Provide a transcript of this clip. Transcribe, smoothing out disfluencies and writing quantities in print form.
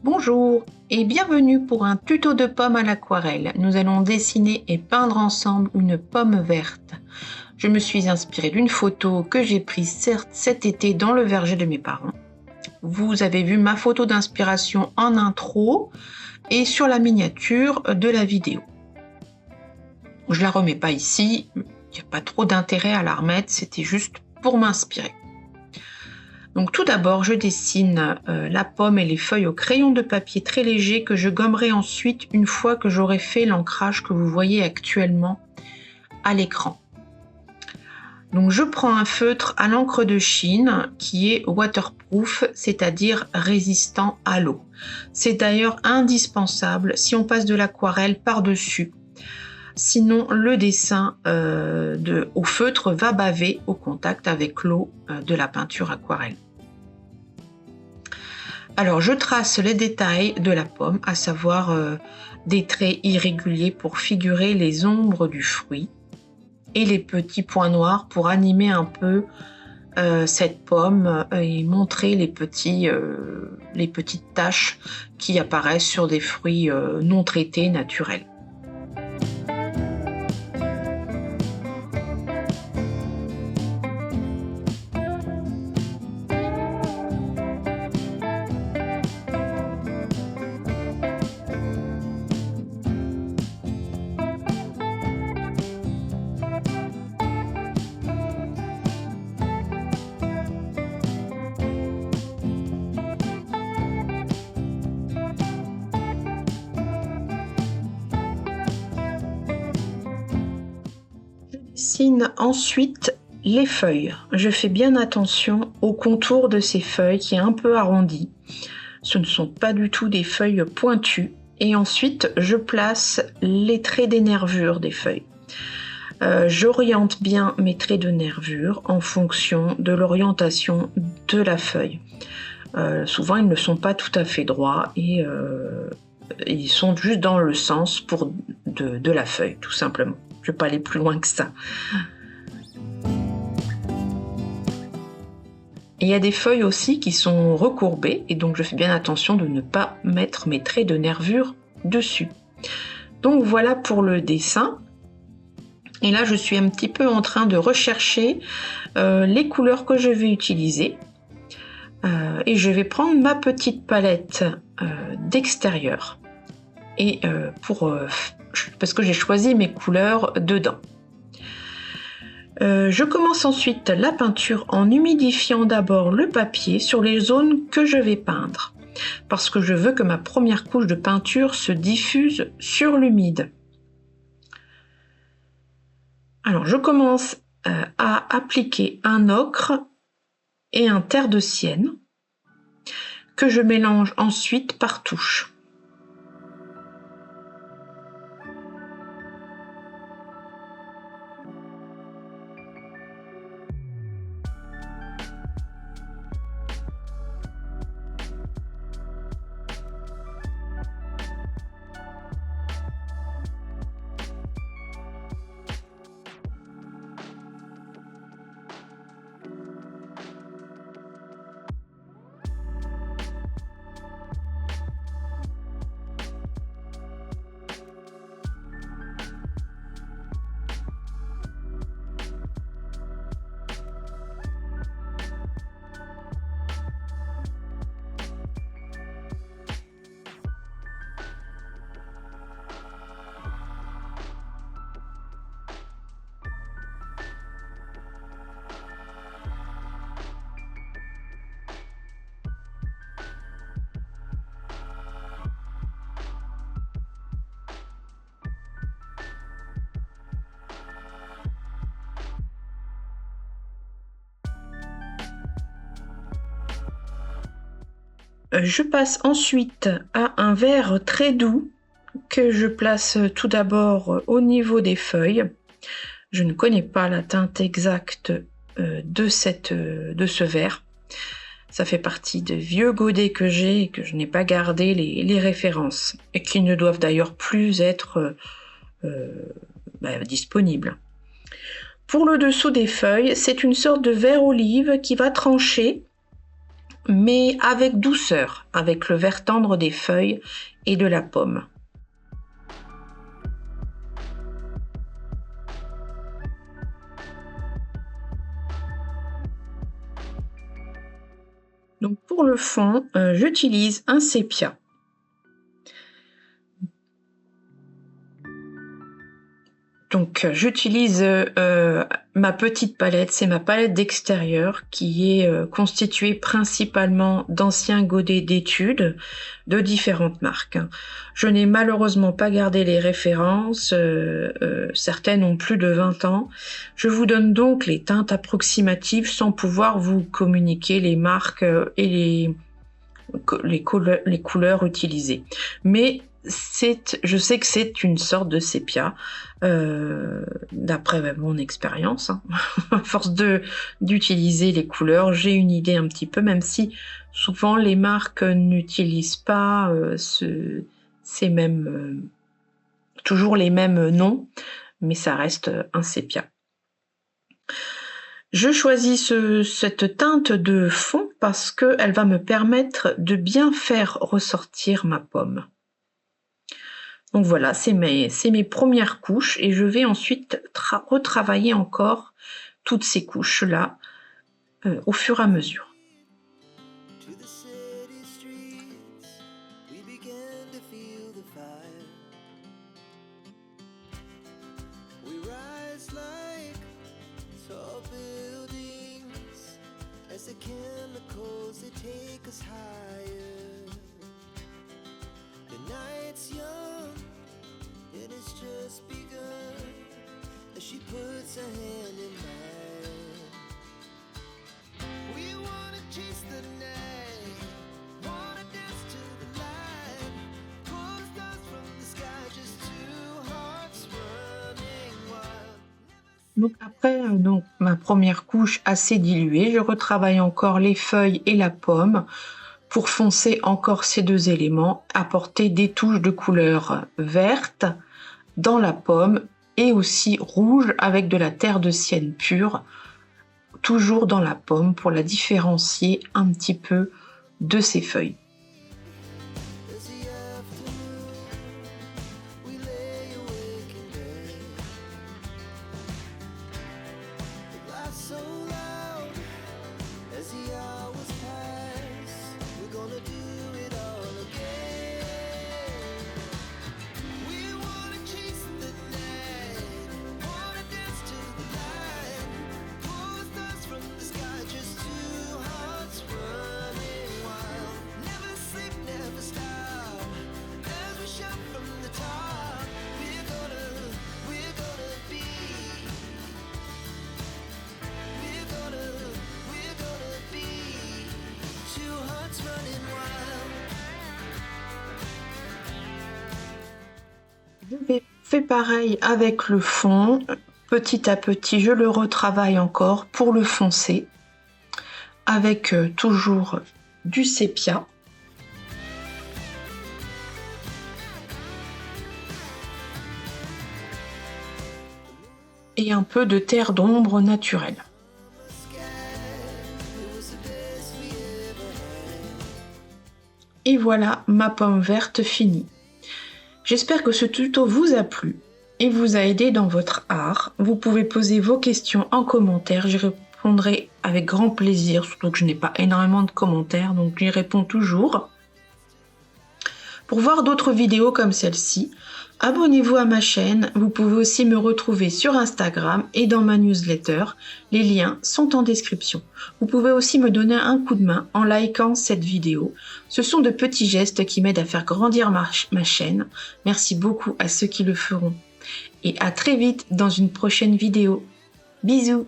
Bonjour et bienvenue pour un tuto de pommes à l'aquarelle. Nous allons dessiner et peindre ensemble une pomme verte. Je me suis inspirée d'une photo que j'ai prise cet été dans le verger de mes parents. Vous avez vu ma photo d'inspiration en intro et sur la miniature de la vidéo. Je la remets pas ici, il n'y a pas trop d'intérêt à la remettre, c'était juste pour m'inspirer. Donc tout d'abord, je dessine la pomme et les feuilles au crayon de papier très léger que je gommerai ensuite une fois que j'aurai fait l'ancrage que vous voyez actuellement à l'écran. Donc je prends un feutre à l'encre de Chine qui est waterproof, c'est-à-dire résistant à l'eau. C'est d'ailleurs indispensable si on passe de l'aquarelle par-dessus. Sinon, le dessin au feutre va baver au contact avec l'eau de la peinture aquarelle. Alors, je trace les détails de la pomme, à savoir des traits irréguliers pour figurer les ombres du fruit et les petits points noirs pour animer un peu cette pomme et montrer les petites taches qui apparaissent sur des fruits non traités naturels. Dessine ensuite les feuilles. Je fais bien attention au contour de ces feuilles qui est un peu arrondi. Ce ne sont pas du tout des feuilles pointues. Et ensuite, je place les traits des nervures des feuilles. J'oriente bien mes traits de nervure en fonction de l'orientation de la feuille. Souvent, ils ne sont pas tout à fait droits et ils sont juste dans le sens de la feuille, tout simplement. Je ne vais pas aller plus loin que ça. Et il y a des feuilles aussi qui sont recourbées et donc je fais bien attention de ne pas mettre mes traits de nervure dessus. Donc voilà pour le dessin. Et là, je suis un petit peu en train de rechercher les couleurs que je vais utiliser. Et je vais prendre ma petite palette d'extérieur. Et parce que j'ai choisi mes couleurs dedans. Je commence ensuite la peinture en humidifiant d'abord le papier sur les zones que je vais peindre, parce que je veux que ma première couche de peinture se diffuse sur l'humide. Alors je commence à appliquer un ocre et un terre de sienne que je mélange ensuite par touche. Je passe ensuite à un vert très doux que je place tout d'abord au niveau des feuilles. Je ne connais pas la teinte exacte de ce vert. Ça fait partie des vieux godets que j'ai et que je n'ai pas gardé les références et qui ne doivent d'ailleurs plus être disponibles. Pour le dessous des feuilles, c'est une sorte de vert olive qui va trancher mais avec douceur, avec le vert tendre des feuilles et de la pomme. Donc pour le fond, j'utilise un sépia. Donc j'utilise ma petite palette, c'est ma palette d'extérieur qui est constituée principalement d'anciens godets d'études de différentes marques. Je n'ai malheureusement pas gardé les références, certaines ont plus de 20 ans. Je vous donne donc les teintes approximatives sans pouvoir vous communiquer les marques et les couleurs utilisées. Mais je sais que c'est une sorte de sépia, d'après mon expérience. À force d'utiliser les couleurs, j'ai une idée un petit peu, même si souvent les marques n'utilisent pas toujours les mêmes noms, mais ça reste un sépia. Je choisis cette teinte de fond parce qu'elle va me permettre de bien faire ressortir ma pomme. Donc voilà, c'est mes premières couches et je vais ensuite retravailler encore toutes ces couches-là au fur et à mesure. She puts her hand in mine. We wanna chase the night, wanna dance to the light, pull the stars from the sky, just two hearts running wild. Donc après ma première couche assez diluée, je retravaille encore les feuilles et la pomme pour foncer encore ces deux éléments, apporter des touches de couleur verte dans la pomme et aussi rouge avec de la terre de sienne pure, toujours dans la pomme pour la différencier un petit peu de ses feuilles. Je fais pareil avec le fond. Petit à petit, je le retravaille encore pour le foncer avec toujours du sépia. Et un peu de terre d'ombre naturelle. Et voilà ma pomme verte finie. J'espère que ce tuto vous a plu et vous a aidé dans votre art. Vous pouvez poser vos questions en commentaire, j'y répondrai avec grand plaisir, surtout que je n'ai pas énormément de commentaires, donc j'y réponds toujours. Pour voir d'autres vidéos comme celle-ci, abonnez-vous à ma chaîne. Vous pouvez aussi me retrouver sur Instagram et dans ma newsletter. Les liens sont en description. Vous pouvez aussi me donner un coup de main en likant cette vidéo. Ce sont de petits gestes qui m'aident à faire grandir ma chaîne. Merci beaucoup à ceux qui le feront. Et à très vite dans une prochaine vidéo. Bisous!